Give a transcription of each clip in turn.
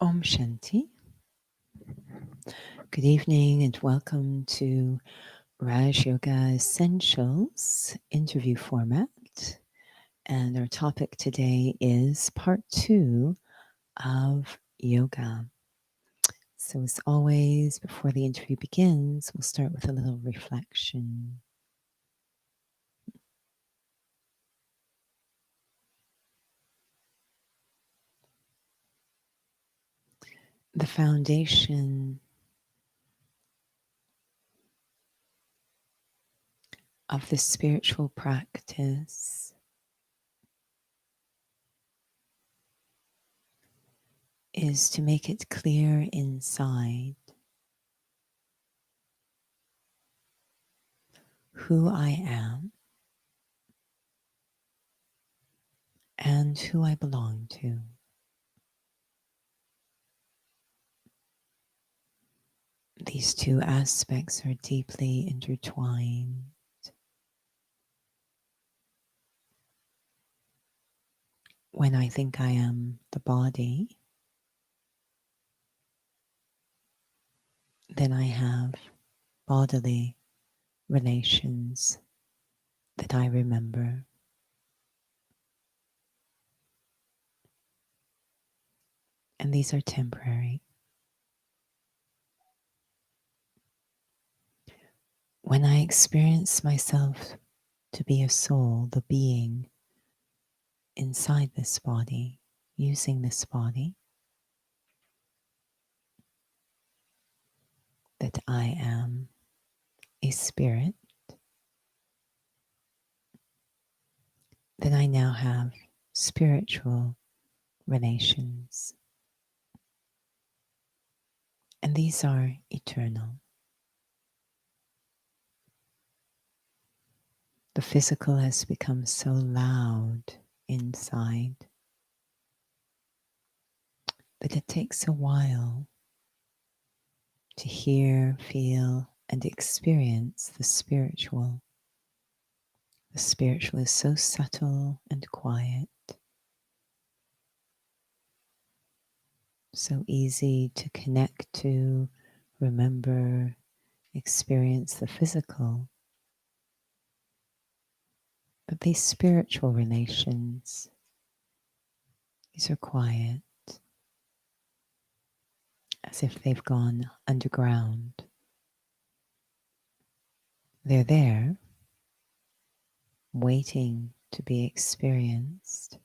Om Shanti. Good evening and welcome to Raj Yoga Essentials interview format. And our topic today is part 2 of yoga. So, as always, before the interview begins, we'll start with a little reflection. The foundation of this spiritual practice is to make it clear inside who I am and who I belong to. These two aspects are deeply intertwined. When I think I am the body, then I have bodily relations that I remember. And these are temporary. When I experience myself to be a soul, the being inside this body, using this body, that I am a spirit, then I now have spiritual relations. And these are eternal. The physical has become so loud inside that it takes a while to hear, feel, and experience the spiritual. The spiritual is so subtle and quiet, so easy to connect to, remember, experience the physical. But these spiritual relations, these are quiet, as if they've gone underground. They're there, waiting to be experienced,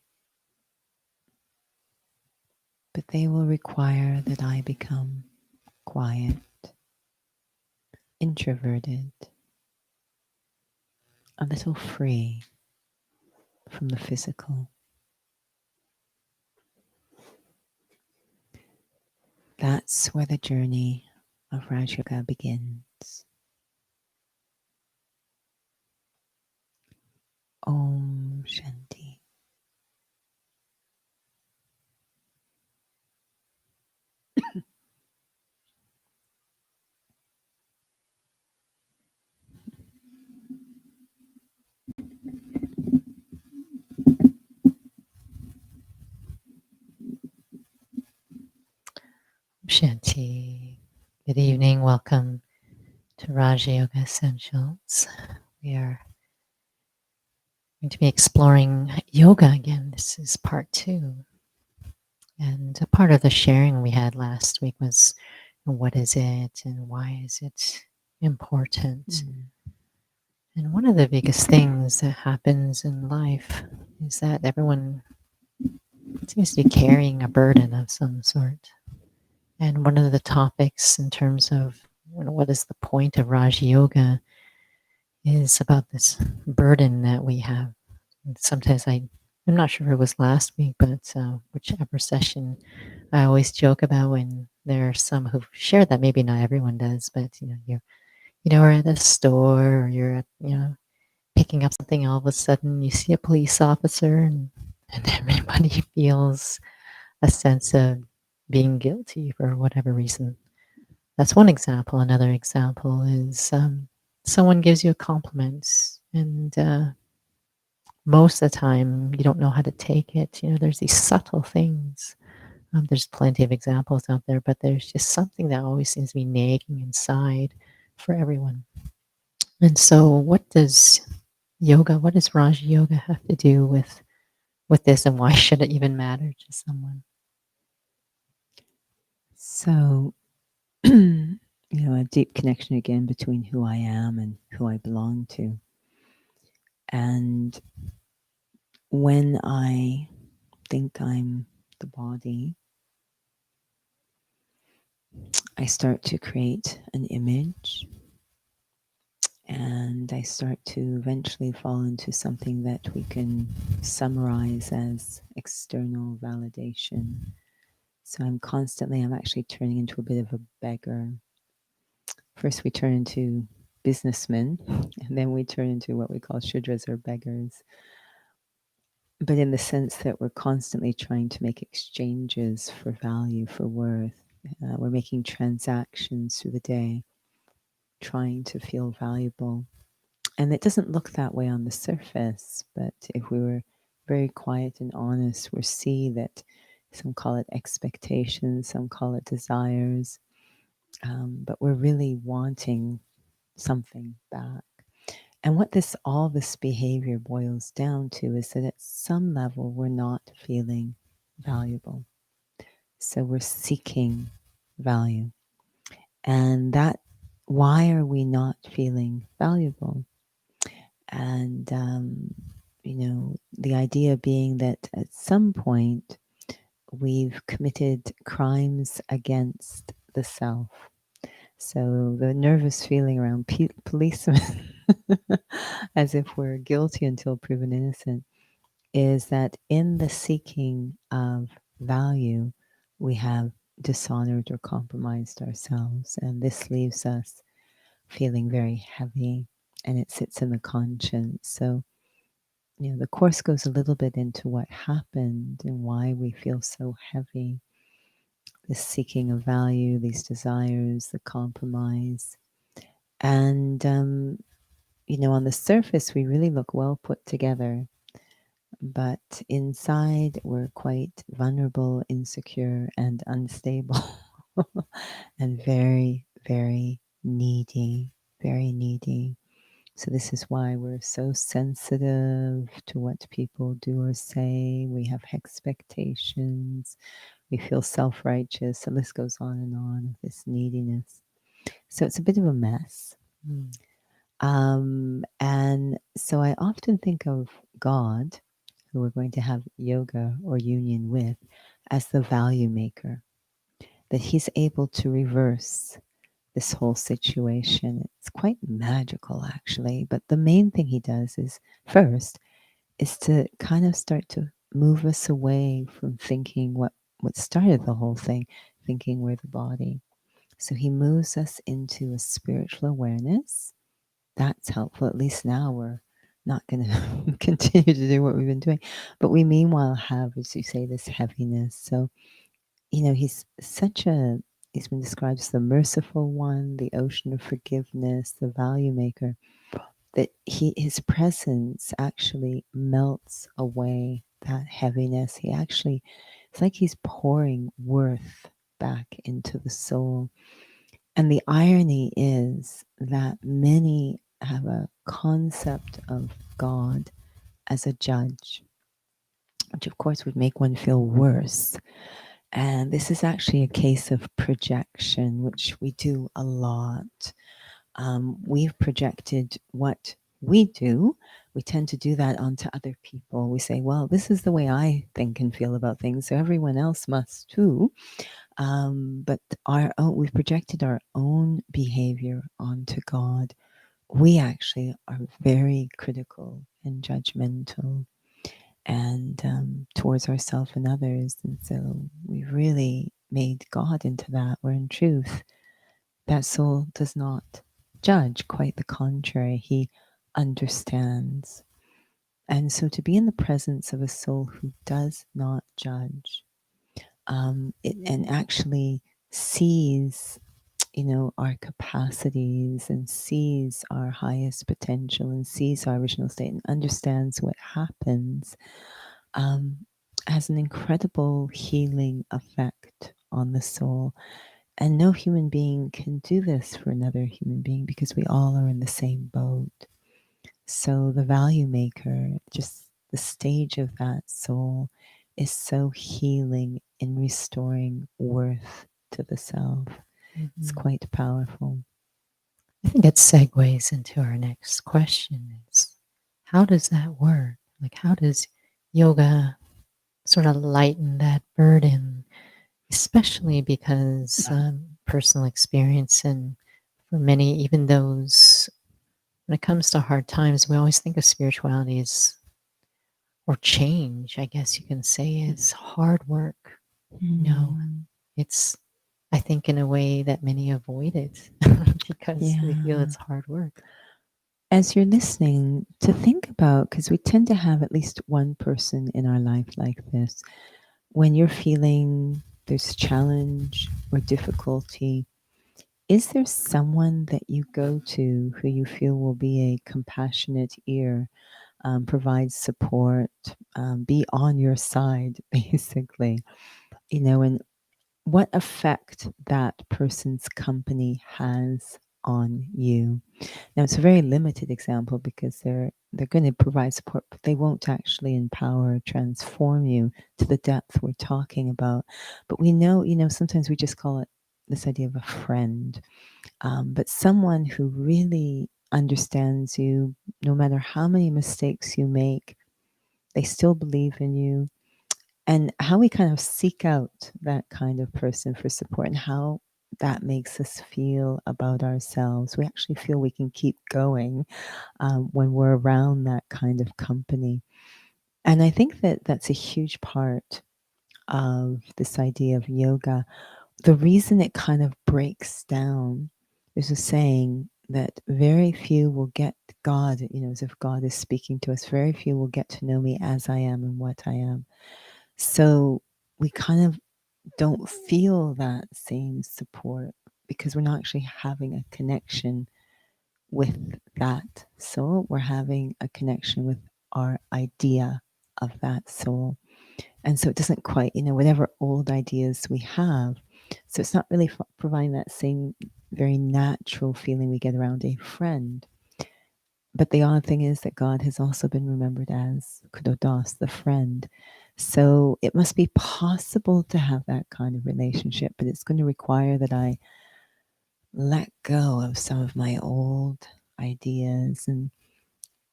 but they will require that I become quiet, introverted, a little free from the physical. That's where the journey of Raj Yoga begins. Om Shanti. Shanti. Good evening. Welcome to Raja Yoga Essentials. We are going to be exploring yoga again. This is part 2. And a part of the sharing we had last week was what is it and why is it important? And one of the biggest things that happens in life is that everyone seems to be carrying a burden of some sort. And one of the topics in terms of what is the point of Raj Yoga is about this burden that we have. And sometimes I'm not sure if it was last week, but whichever session, I always joke about when there are some who share that. Maybe not everyone does, but you're at a store or you're at picking up something. All of a sudden, you see a police officer, and everybody feels a sense of being guilty for whatever reason. That's one example. Another example is someone gives you a compliment, and most of the time you don't know how to take it. There's these subtle things There's plenty of examples out there, but there's just something that always seems to be nagging inside for everyone. And so, what does Raj Yoga have to do with this, and why should it even matter to someone? So, a deep connection again between who I am and who I belong to. And when I think I'm the body, I start to create an image and I start to eventually fall into something that we can summarize as external validation. So I'm actually turning into a bit of a beggar. First, we turn into businessmen, and then we turn into what we call shudras or beggars. But in the sense that we're constantly trying to make exchanges for value, for worth. We're making transactions through the day, trying to feel valuable. And it doesn't look that way on the surface, but if we were very quiet and honest, we'll see that some call it expectations, some call it desires, but we're really wanting something back. And what all this behavior boils down to is that at some level we're not feeling valuable. So we're seeking value. And why are we not feeling valuable? And, the idea being that at some point we've committed crimes against the self. So the nervous feeling around policemen, as if we're guilty until proven innocent, is that in the seeking of value, we have dishonored or compromised ourselves. And this leaves us feeling very heavy and it sits in the conscience. So, the course goes a little bit into what happened and why we feel so heavy. This seeking of value, these desires, the compromise. And, on the surface, we really look well put together. But inside, we're quite vulnerable, insecure, and unstable, and very, very needy, very needy. So, this is why we're so sensitive to what people do or say. We have expectations. We feel self righteous. The list goes on, this neediness. So, it's a bit of a mess. Mm. And so, I often think of God, who we're going to have yoga or union with, as the value maker, that he's able to reverse this whole situation. It's quite magical, actually. But the main thing he does is first is to kind of start to move us away from thinking what started the whole thing, thinking we're the body. So he moves us into a spiritual awareness. That's helpful. At least now we're not going to continue to do what we've been doing. But we meanwhile have, as you say, this heaviness. So, he's been described as the merciful one, the ocean of forgiveness, the value maker, that his presence actually melts away that heaviness. It's like he's pouring worth back into the soul. And the irony is that many have a concept of God as a judge, which of course would make one feel worse. And this is actually a case of projection, which we do a lot. We've projected what we do. We tend to do that onto other people. We say, well, this is the way I think and feel about things, so everyone else must too. But we've projected our own behavior onto God. We actually are very critical and judgmental and towards ourselves and others. And so we've really made God into that, where in truth, that soul does not judge, quite the contrary, he understands. And so to be in the presence of a soul who does not judge, and actually sees, our capacities and sees our highest potential and sees our original state and understands what happens, um, has an incredible healing effect on the soul. And no human being can do this for another human being because we all are in the same boat. So the value maker, just the stage of that soul, is so healing in restoring worth to the self. It's Mhm. quite powerful. I think it segues into our next question is how does that work? Like, how does yoga sort of lighten that burden, especially because personal experience and for many, even those, when it comes to hard times, we always think of spirituality as, or change, I guess you can say, is hard work. No, Mm, it's, I think, in a way that many avoid it because they feel yeah. it's hard work. As you're listening, to think about, because we tend to have at least one person in our life like this, when you're feeling there's challenge or difficulty, is there someone that you go to who you feel will be a compassionate ear, provide support, be on your side, basically? And what effect that person's company has on you. Now, it's a very limited example because they're going to provide support, but they won't actually empower or transform you to the depth we're talking about. But we know, sometimes we just call it this idea of a friend, but someone who really understands you, no matter how many mistakes you make, they still believe in you. And how we kind of seek out that kind of person for support and how that makes us feel about ourselves. We actually feel we can keep going when we're around that kind of company. And I think that that's a huge part of this idea of yoga. The reason it kind of breaks down, there's a saying that very few will get God, as if God is speaking to us, very few will get to know me as I am and what I am. So we kind of don't feel that same support because we're not actually having a connection with that soul. We're having a connection with our idea of that soul. And so it doesn't quite, whatever old ideas we have. So it's not really providing that same very natural feeling we get around a friend. But the odd thing is that God has also been remembered as Kudodas, the friend. So it must be possible to have that kind of relationship, but it's going to require that I let go of some of my old ideas. And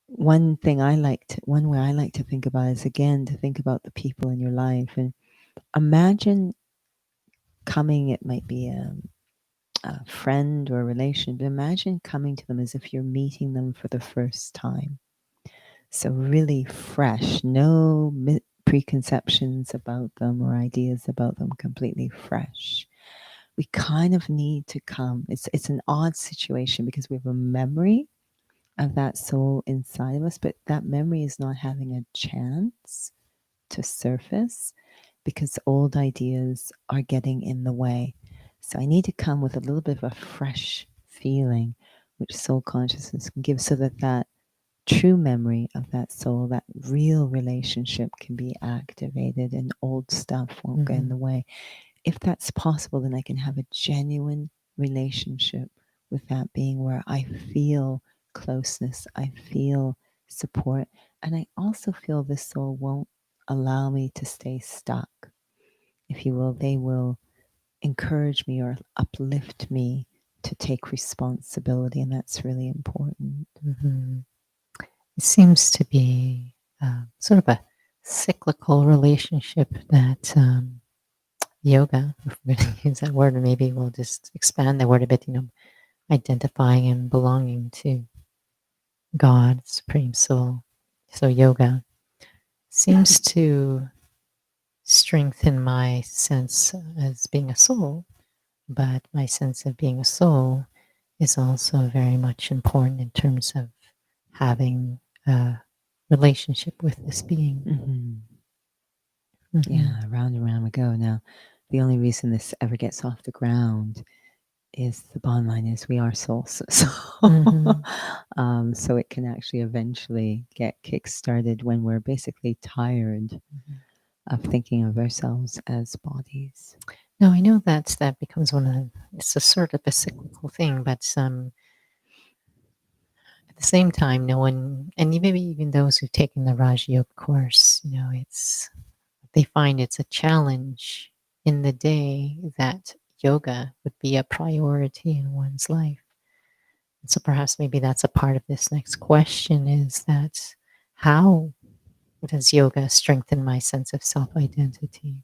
one way I like to think about is again to think about the people in your life and imagine coming, it might be a friend or a relation, but imagine coming to them as if you're meeting them for the first time. So, really fresh, no preconceptions about them or ideas about them, completely fresh. We kind of need to come. It's an odd situation because we have a memory of that soul inside of us, but that memory is not having a chance to surface because old ideas are getting in the way. So I need to come with a little bit of a fresh feeling, which soul consciousness can give, so that that true memory of that soul, that real relationship can be activated and old stuff won't get in the Mhm. way. If that's possible, then I can have a genuine relationship with that being where I feel closeness, I feel support, and I also feel this soul won't allow me to stay stuck. If you will, they will encourage me or uplift me to take responsibility, and that's really important. Mhm. It seems to be sort of a cyclical relationship that yoga, if we're going to use that word, or maybe we'll just expand the word a bit, identifying and belonging to God, Supreme Soul. So, yoga seems to strengthen my sense as being a soul, but my sense of being a soul is also very much important in terms of having a relationship with this being. Mm-hmm. Hmm. Yeah, round and round we go. Now, the only reason this ever gets off the ground is the bottom line is we are souls. Hmm. So it can actually eventually get kick-started when we're basically tired of thinking of ourselves as bodies. No, I know that becomes one of it's a sort of a cyclical thing, but at the same time, no one, and maybe even those who've taken the Raj Yoga course, it's they find it's a challenge in the day that yoga would be a priority in one's life. And so perhaps maybe that's a part of this next question is that how does yoga strengthen my sense of self identity?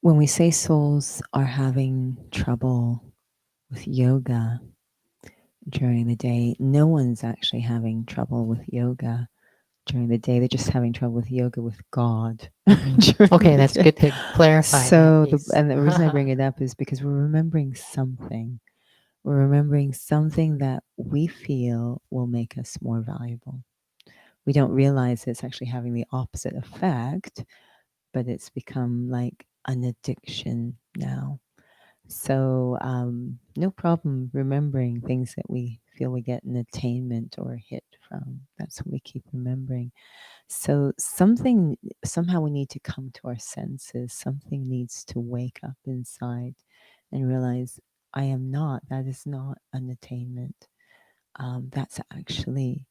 When we say souls are having trouble with yoga during the day, no one's actually having trouble with yoga during the day. They're just having trouble with yoga with God during Okay, the that's day. good to clarify that So piece. and the reason I bring it up is because we're remembering something. We're remembering something that we feel will make us more valuable. We don't realize it's actually having the opposite effect, but it's become like an addiction now. So, no problem remembering things that we feel we get an attainment or a hit from. That's what we keep remembering. So, somehow we need to come to our senses. Something needs to wake up inside and realize that is not an attainment. That's actually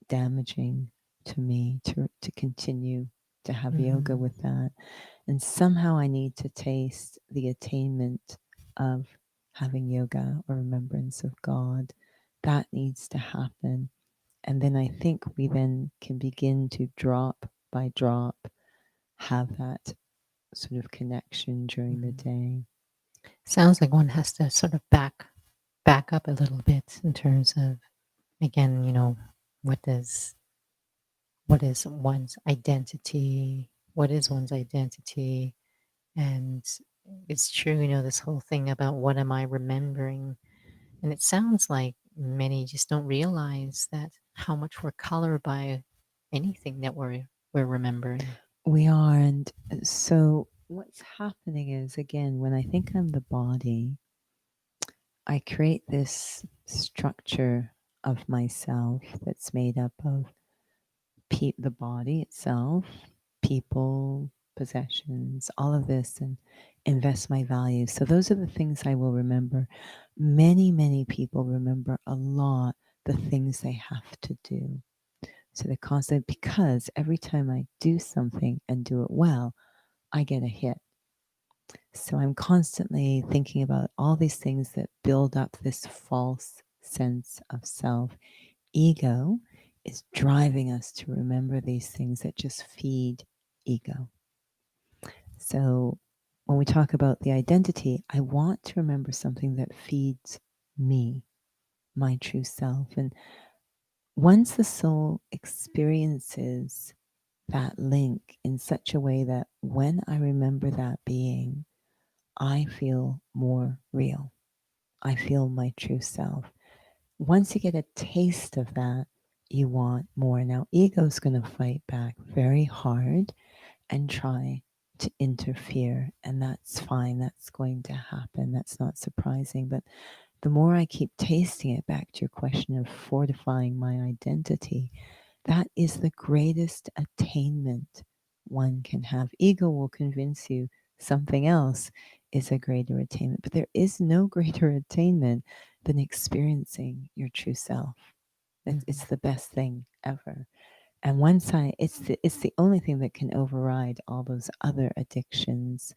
damaging to me to continue to have yoga Mhm. with that. And somehow I need to taste the attainment of having yoga or remembrance of God. That needs to happen. And then I think we then can begin to drop by drop have that sort of connection during the Mhm. day. Sounds like one has to sort of back up a little bit in terms of again, what does what is one's identity? What is one's identity? And it's true, this whole thing about what am I remembering? And it sounds like many just don't realize that how much we're colored by anything that we're remembering. We are. And so what's happening is, again, when I think I'm the body, I create this structure of myself that's made up of the body itself, people, possessions, all of this, and invest my values. So those are the things I will remember. Many, many people remember a lot the things they have to do. So they're constant because every time I do something and do it well, I get a hit. So I'm constantly thinking about all these things that build up this false sense of self. Ego is driving us to remember these things that just feed ego. So when we talk about the identity, I want to remember something that feeds me, my true self. And once the soul experiences that link in such a way that when I remember that being, I feel more real. I feel my true self. Once you get a taste of that, you want more. Now, ego's going to fight back very hard and try to interfere, and that's fine. That's going to happen. That's not surprising. But the more I keep tasting it, back to your question of fortifying my identity, that is the greatest attainment one can have. Ego will convince you something else is a greater attainment, but there is no greater attainment than experiencing your true self. It's Mhm. the best thing ever. And once it's the only thing that can override all those other addictions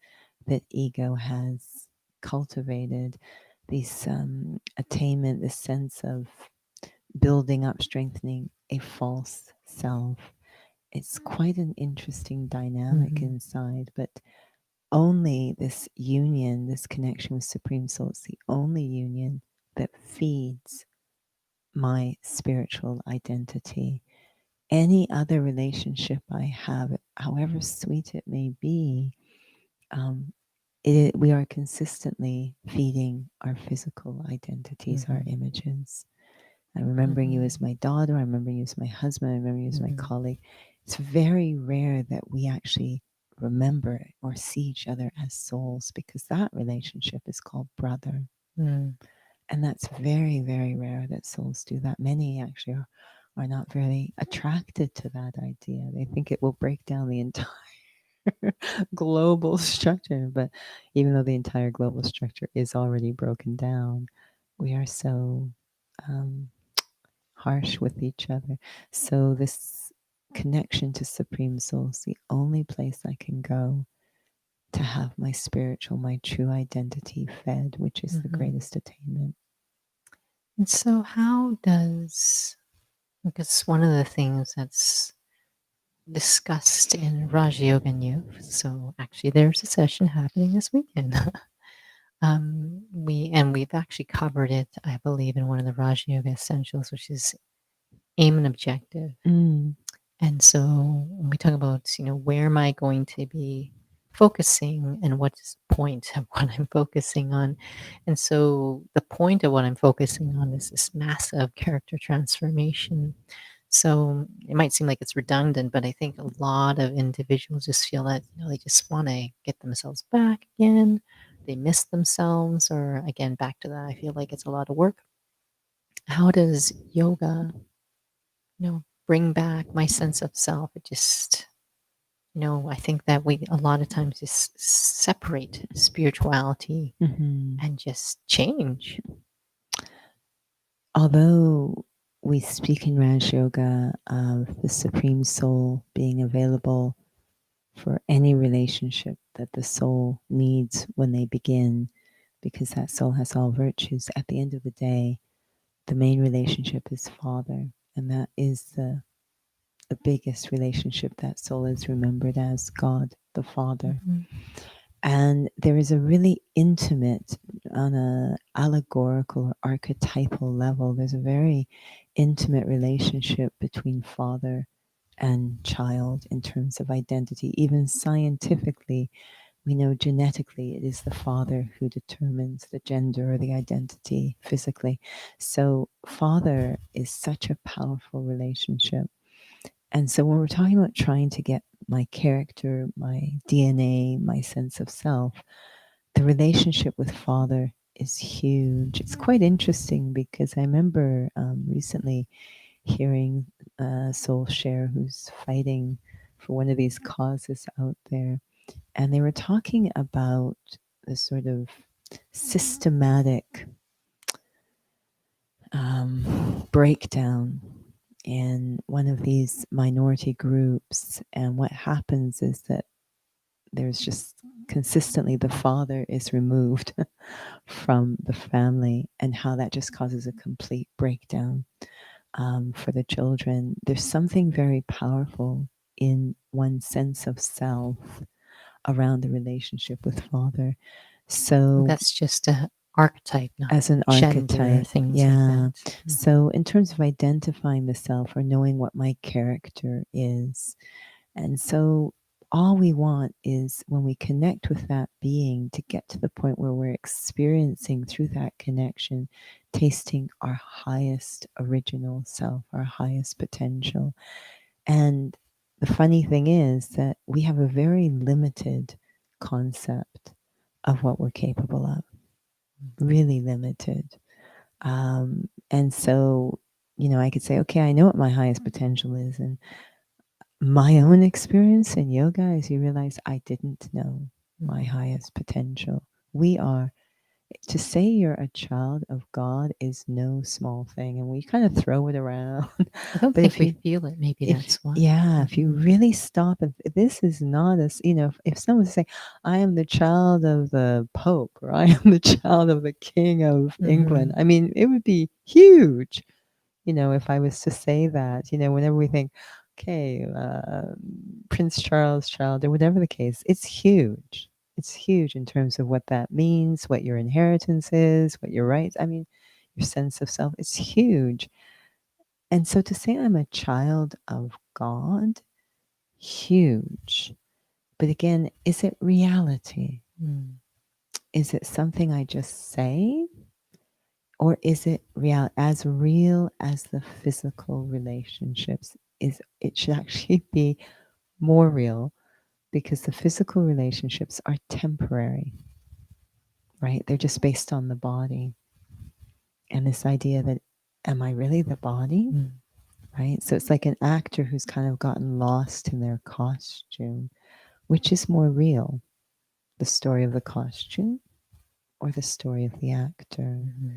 that ego has cultivated. These attainment, this sense of building up, strengthening a false self. It's quite an interesting dynamic Mhm. inside, but only this union, this connection with Supreme Soul, it's the only union that feeds my spiritual identity. Any other relationship I have, however sweet it may be, um, we are consistently feeding our physical identities, our Mhm. images. I'm remembering you as Mhm. my daughter. I'm remembering you as my husband. I remember you as my Mhm. colleague. It's very rare that we actually remember or see each other as souls because that relationship is called brother. Mm. And that's very, very rare that souls do that. Many actually are not very attracted to that idea. They think it will break down the entire global structure. But even though the entire global structure is already broken down, we are so um, harsh with each other. So, this connection to Supreme Soul is the only place I can go to have my spiritual, my true identity fed, which is the Mm-hmm. greatest attainment. And so, how does, because one of the things that's discussed in Raj Yoga News, so actually there's a session happening this weekend. We've actually covered it, I believe, in one of the Raj Yoga Essentials, which is aim and objective. Mm. And so when we talk about, where am I going to be focusing and what's the point of what I'm focusing on? And so the point of what I'm focusing on is this massive character transformation. So it might seem like it's redundant, but I think a lot of individuals just feel that, they just want to get themselves back again. They miss themselves, or again, back to that. I feel like it's a lot of work. How does yoga, bring back my sense of self? It just, I think that we a lot of times just separate spirituality Hmm. and just change. Although we speak in Raj Yoga of the Supreme Soul being available for any relationship that the soul needs when they begin, because that soul has all virtues, at the end of the day, the main relationship is Father. And that is the biggest relationship that soul is remembered as God, the Father. Mhm. And there is a really intimate, on a allegorical or archetypal level, there's a very intimate relationship between father and child in terms of identity. Even scientifically, we know genetically it is the father who determines the gender or the identity physically. So father is such a powerful relationship. And so when we're talking about trying to get my character, my DNA, my sense of self, the relationship with father is huge. It's quite interesting because I remember recently hearing a soul share who's fighting for one of these causes out there. And they were talking about the sort of systematic breakdown in one of these minority groups. And what happens is that there's just consistently the father is removed from the family, and how that just causes a complete breakdown for the children. There's something very powerful in one's sense of self around the relationship with father. So That's just a archetype, not as an gender, archetype. things like Yeah. that. So, in terms of identifying the self or knowing what my character is, and so all we want is when we connect with that being to get to the point where we're experiencing through that connection, tasting our highest original self, our highest potential. And the funny thing is that we have a very limited concept of what we're capable of, really limited. And so, I could say, okay, I know what my highest potential is. And my own experience in yoga is you realize I didn't know my Mhm. highest potential. We are, to say you're a child of God is no small thing. And we kind of throw it around. I don't But think we feel it. Maybe if, that's why. yeah, if you Mhm. really stop and this is not a, if someone say, I am the child of the Pope or I am the child of the King of England, Mhm. I mean, it would be huge, if I was to say that, whenever we think, okay, Prince Charles' child or whatever the case, it's huge. It's huge in terms of what that means, what your inheritance is, what your rights, I mean, your sense of self, it's huge. And so to say I'm a child of God, huge. But again, is it reality? Mm. Is it something I just say? Or is it real as the physical relationships? Is it should actually be more real because the physical relationships are temporary, right? They're just based on the body. And this idea that am I really the body? Mm. right? So it's like an actor who's kind of gotten lost in their costume. Which is more real, the story of the costume or the story of the actor? Mm-hmm.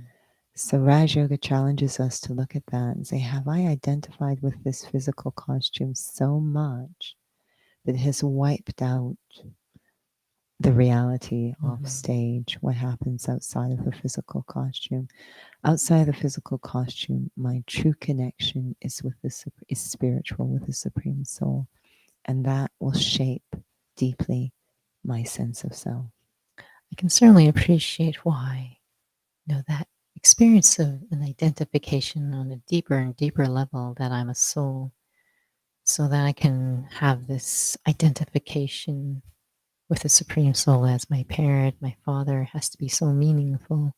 So Raj Yoga challenges us to look at that and say, have I identified with this physical costume so much that it has wiped out the reality off Mm-hmm. stage, what happens outside of the physical costume? Outside the physical costume, my true connection is with is spiritual, with the Supreme Soul, and that will shape deeply my sense of self. I can certainly appreciate why, that experience of an identification on a deeper and deeper level that I'm a soul, so that I can have this identification with the Supreme Soul as my parent, my father, has to be so meaningful.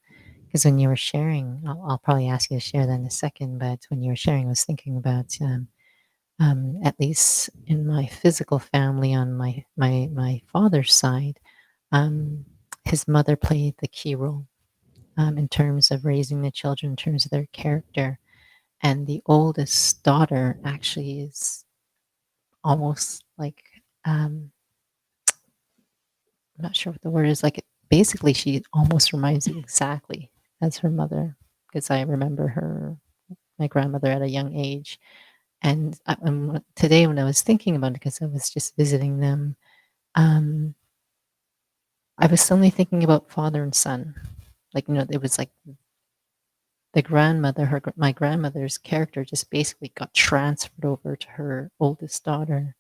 Because when you were sharing, I'll probably ask you to share that in a second, but when you were sharing, I was thinking about at least in my physical family on my father's side, um, his mother played the key role in terms of raising the children, in terms of their character. And the oldest daughter actually is almost like, um, I'm not sure what the word is. Like, basically, she almost reminds me exactly as her mother, because I remember my grandmother at a young age. And today, when I was thinking about it, because I was just visiting them, um, I was suddenly thinking about father and son. Like, it was like the grandmother, my grandmother's character just basically got transferred over to her oldest daughter.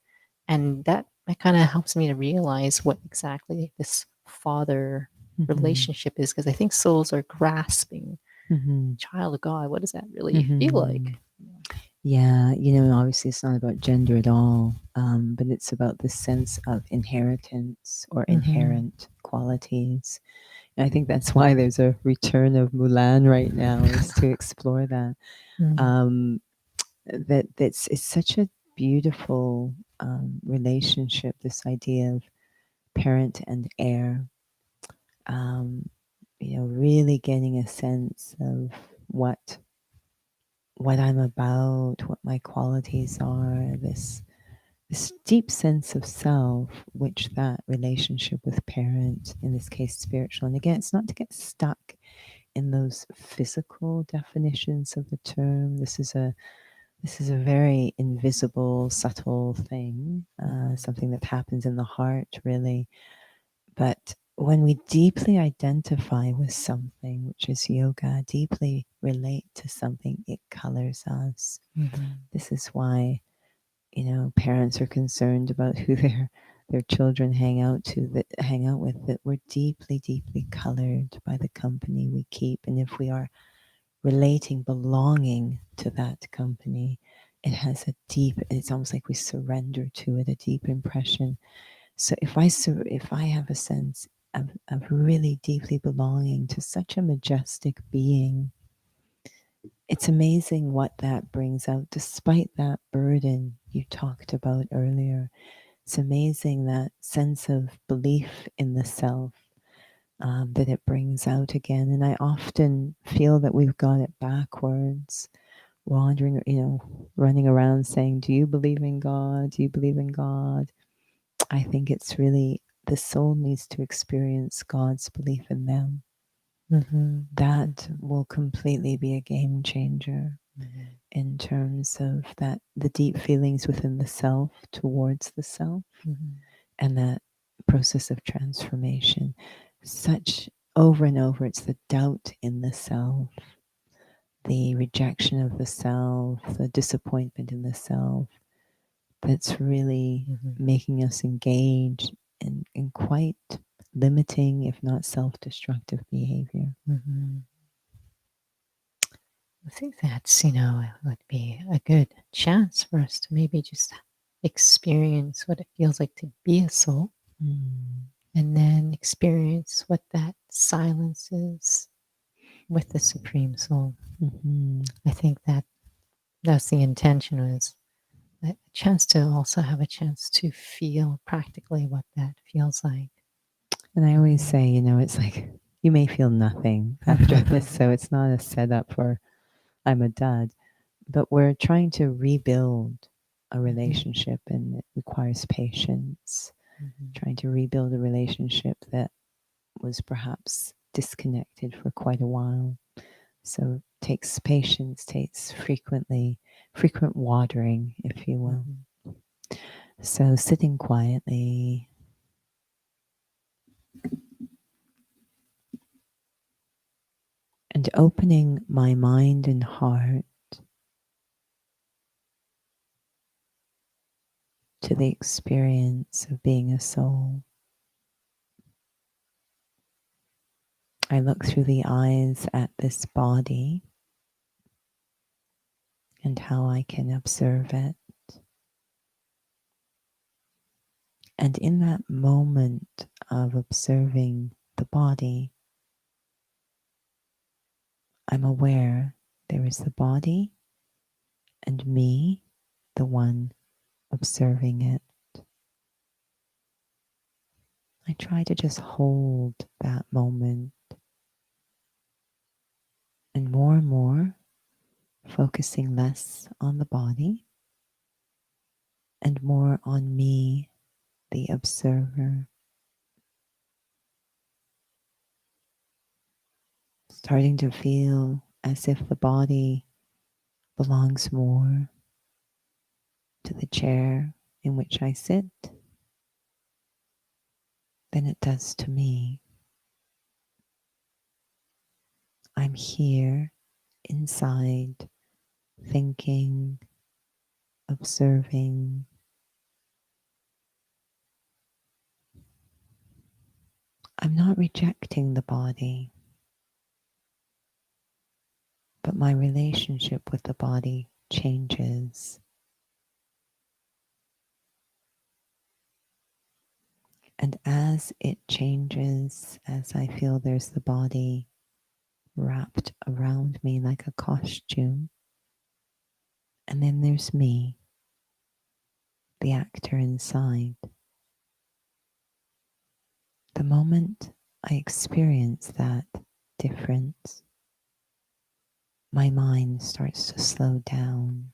And that kind of helps me to realize what exactly this father Mm-hmm. relationship is, because I think souls are grasping, Mm-hmm. child of God, what does that really feel like? Mm-hmm. Yeah, obviously it's not about gender at all, but it's about the sense of inheritance or Mm-hmm. inherent qualities. And I think that's why there's a return of Mulan right now, is to explore that. Mm-hmm. Um, that's it's such a beautiful relationship. This idea of parent and heir. Um, really getting a sense of what what I'm about, what my qualities are, this deep sense of self, which that relationship with parent, in this case spiritual, and again, it's not to get stuck in those physical definitions of the term. This is a very invisible, subtle thing, something that happens in the heart, really. But when we deeply identify with something, which is yoga, deeply relate to something, it colors us. Mm-hmm. This is why, parents are concerned about who their children hang out with, that we're deeply, deeply colored by the company we keep. And if we are relating, belonging to that company, it has it's almost like we surrender to it, a deep impression. So if I have a sense of really deeply belonging to such a majestic being, it's amazing what that brings out, despite that burden you talked about earlier. It's amazing that sense of belief in the self, that it brings out again. And I often feel that we've got it backwards, wandering, running around saying, do you believe in God? Do you believe in God? I think it's really the soul needs to experience God's belief in them. Mm-hmm. That will completely be a game changer Mm-hmm. in terms of that the deep feelings within the self towards the self, Mm-hmm. and that process of transformation. Such over and over, it's the doubt in the self, the rejection of the self, the disappointment in the self, that's really Mm-hmm. making us engage in quite limiting, if not self destructive behavior. Mm-hmm. I think that's, would be a good chance for us to maybe just experience what it feels like to be a soul, Mm. and then experience what that silence is with the Supreme Soul. Mm-hmm. I think that's the intention, was a chance to also have a chance to feel practically what that feels like. And I always say, it's like you may feel nothing after this, so it's not a setup for I'm a dud. but we're trying to rebuild a Mhm. relationship, and it requires patience. Mhm. Trying to rebuild a relationship that was perhaps disconnected for quite a while. So takes patience, takes frequent watering, if you will. Mhm. So sitting quietly and opening my mind and heart to the experience of being a soul. I look through the eyes at this body and how I can observe it. And in that moment of observing the body, I'm aware there is the body and me, the one observing it. I try to just hold that moment and more, focusing less on the body and more on me, the observer, starting to feel as if the body belongs more to the chair in which I sit than it does to me. I'm here inside, thinking, observing. I'm not rejecting the body, but my relationship with the body changes. And as it changes, as I feel there's the body wrapped around me like a costume, and then there's me, the actor inside. The moment I experience that difference, my mind starts to slow down,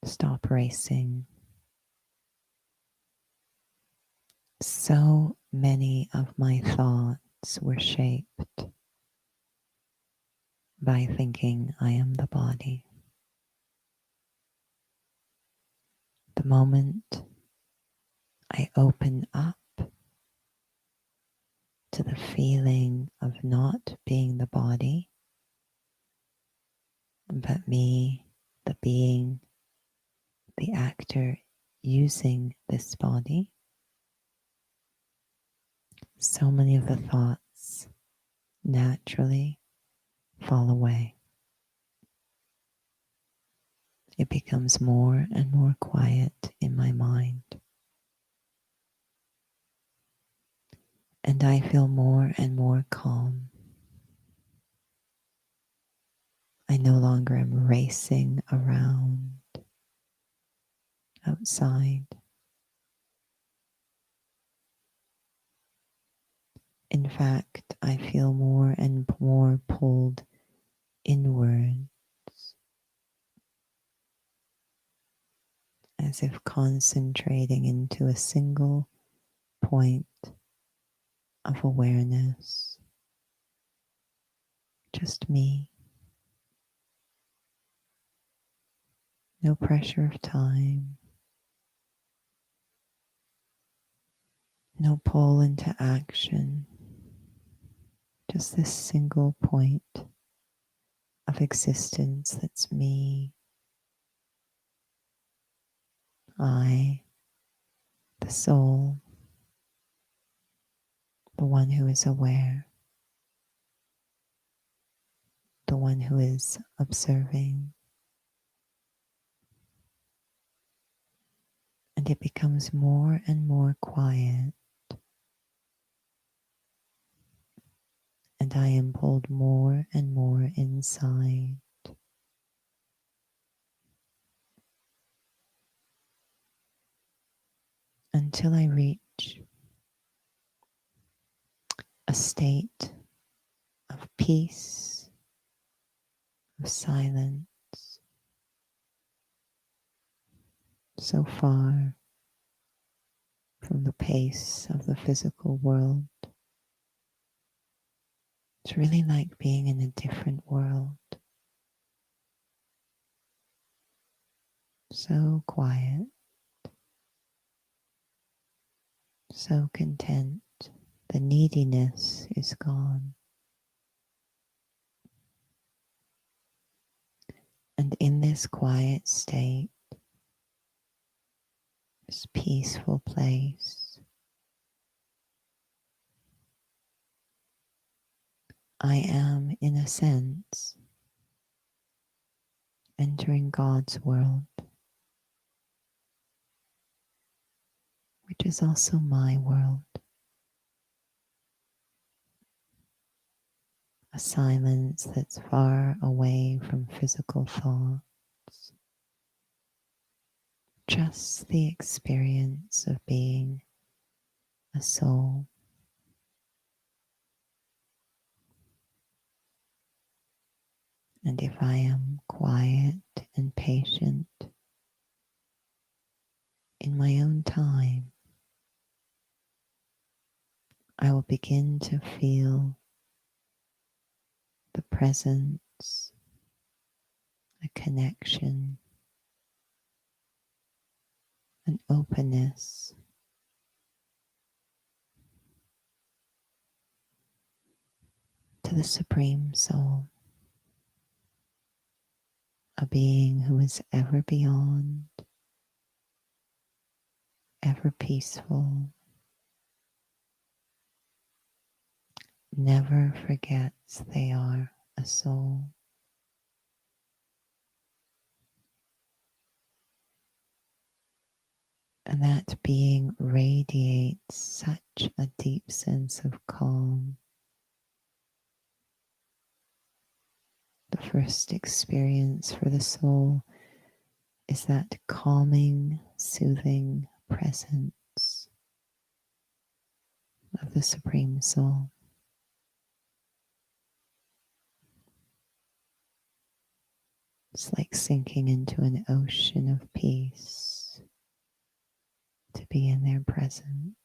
stop racing. So many of my thoughts were shaped by thinking I am the body. The moment I open up to the feeling of not being the body, but me, the being, the actor using this body, so many of the thoughts naturally fall away. It becomes more and more quiet in my mind, and I feel more and more calm. I no longer am racing around outside. In fact, I feel more and more pulled inward, as if concentrating into a single point of awareness. Just me. No pressure of time. No pull into action. Just this single point of existence that's me. I, the soul, the one who is aware, the one who is observing. And it becomes more and more quiet, and I am pulled more and more inside until I reach a state of peace, of silence. so far from the pace of the physical world. It's really like being in a different world, so quiet, so content. The neediness is gone. And in this quiet state, this peaceful place, I am, in a sense, entering God's world, which is also my world, a silence that's far away from physical thoughts, just the experience of being a soul. And if I am quiet and patient in my own time, I will begin to feel the presence, a connection, an openness to the Supreme Soul, a being who is ever beyond, ever peaceful, never forgets they are a soul. And that being radiates such a deep sense of calm. The first experience for the soul is that calming, soothing presence of the Supreme Soul. It's like sinking into an ocean of peace to be in their presence.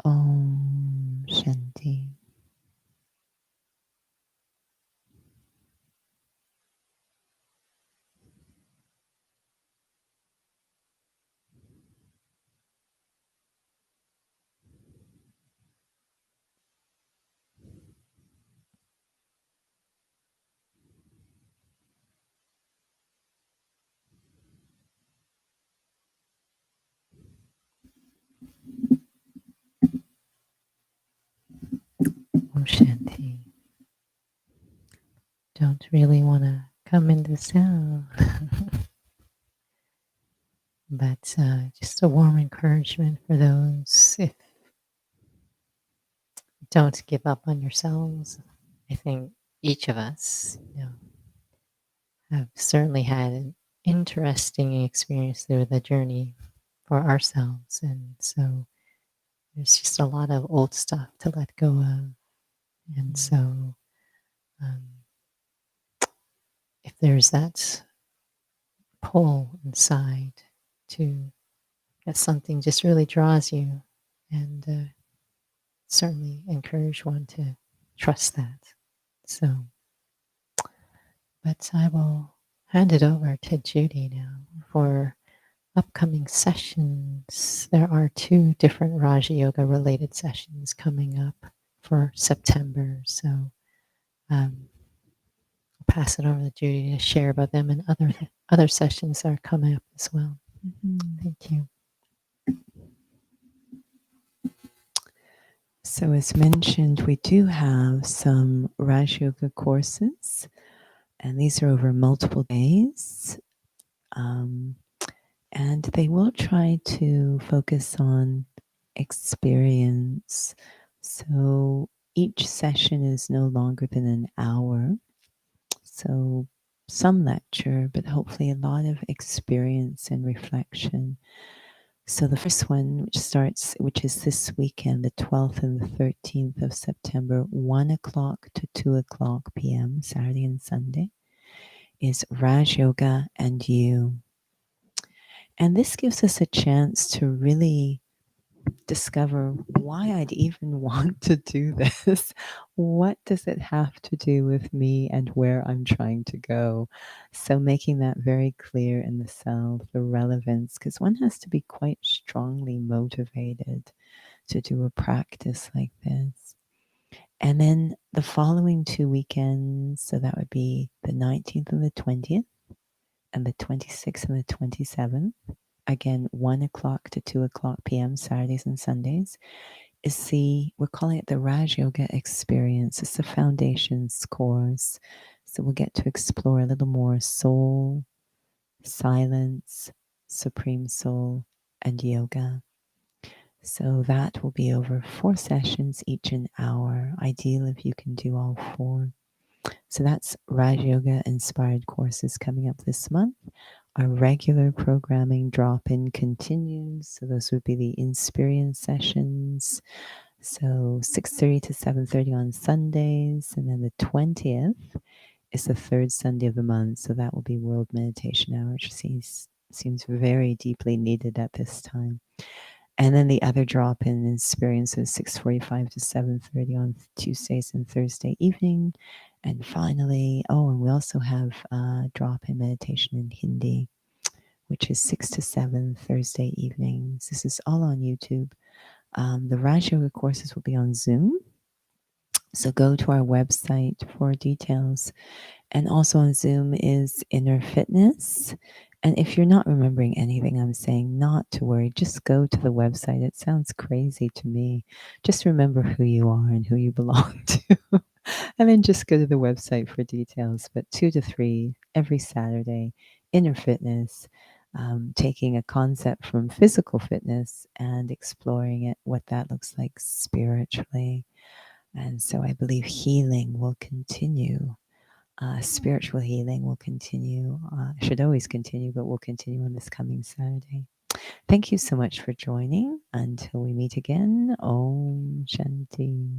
Om Shanti. Om Shanti. Don't really want to come into sound, but just a warm encouragement for those. If don't give up on yourselves. I think each of us, have certainly had an interesting experience through the journey for ourselves, and so there's just a lot of old stuff to let go of, and so um, if there's that pull inside to that something just really draws you, and certainly encourage one to trust that. So, but I will hand it over to Judy now for upcoming sessions. There are 2 different Raja Yoga related sessions coming up for September. So I'll pass it over to Judy to share about them, and other sessions that are coming up as well. Thank you. So, as mentioned, we do have some Raj Yoga courses, and these are over multiple days. And they will try to focus on experience. So, each session is no longer than an hour. So, some lecture, but hopefully a lot of experience and reflection. So the first one, which is this weekend, the 12th and the 13th of September, 1 o'clock to 2 o'clock p.m., Saturday and Sunday, is Raj Yoga and You. And this gives us a chance to really discover why I'd even want to do this. What does it have to do with me and where I'm trying to go? So, making that very clear in the self, the relevance, because one has to be quite strongly motivated to do a practice like this. And then the following 2 weekends, so that would be the 19th and the 20th, and the 26th and the 27th, again, 1 o'clock to 2 o'clock p.m., Saturdays and Sundays, is we're calling it the Raj Yoga Experience. It's the Foundations course. So we'll get to explore a little more soul, silence, Supreme Soul, and yoga. So that will be over 4 sessions, each an hour. Ideal if you can do all four. So that's Raj Yoga inspired courses coming up this month. Our regular programming drop in continues. So those would be the experience sessions. So 6:30 to 7:30 on Sundays, and then the 20th is the third Sunday of the month. So that will be World Meditation Hour, which seems very deeply needed at this time. And then the other drop-in experience is 6:45 to 7:30 on Tuesdays and Thursday evening. And finally, and we also have drop-in meditation in Hindi, which is 6 to 7 Thursday evenings. This is all on YouTube. The Raj Yoga courses will be on Zoom. So go to our website for details. And also on Zoom is Inner Fitness. And if you're not remembering anything I'm saying, not to worry, just go to the website. It sounds crazy to me. Just remember who you are and who you belong to. And then just go to the website for details. But 2 to 3 every Saturday, Inner Fitness, taking a concept from physical fitness and exploring it, what that looks like spiritually. And so I believe healing will continue. Spiritual healing will continue, should always continue, but will continue on this coming Saturday. Thank you so much for joining. Until we meet again, Om Shanti.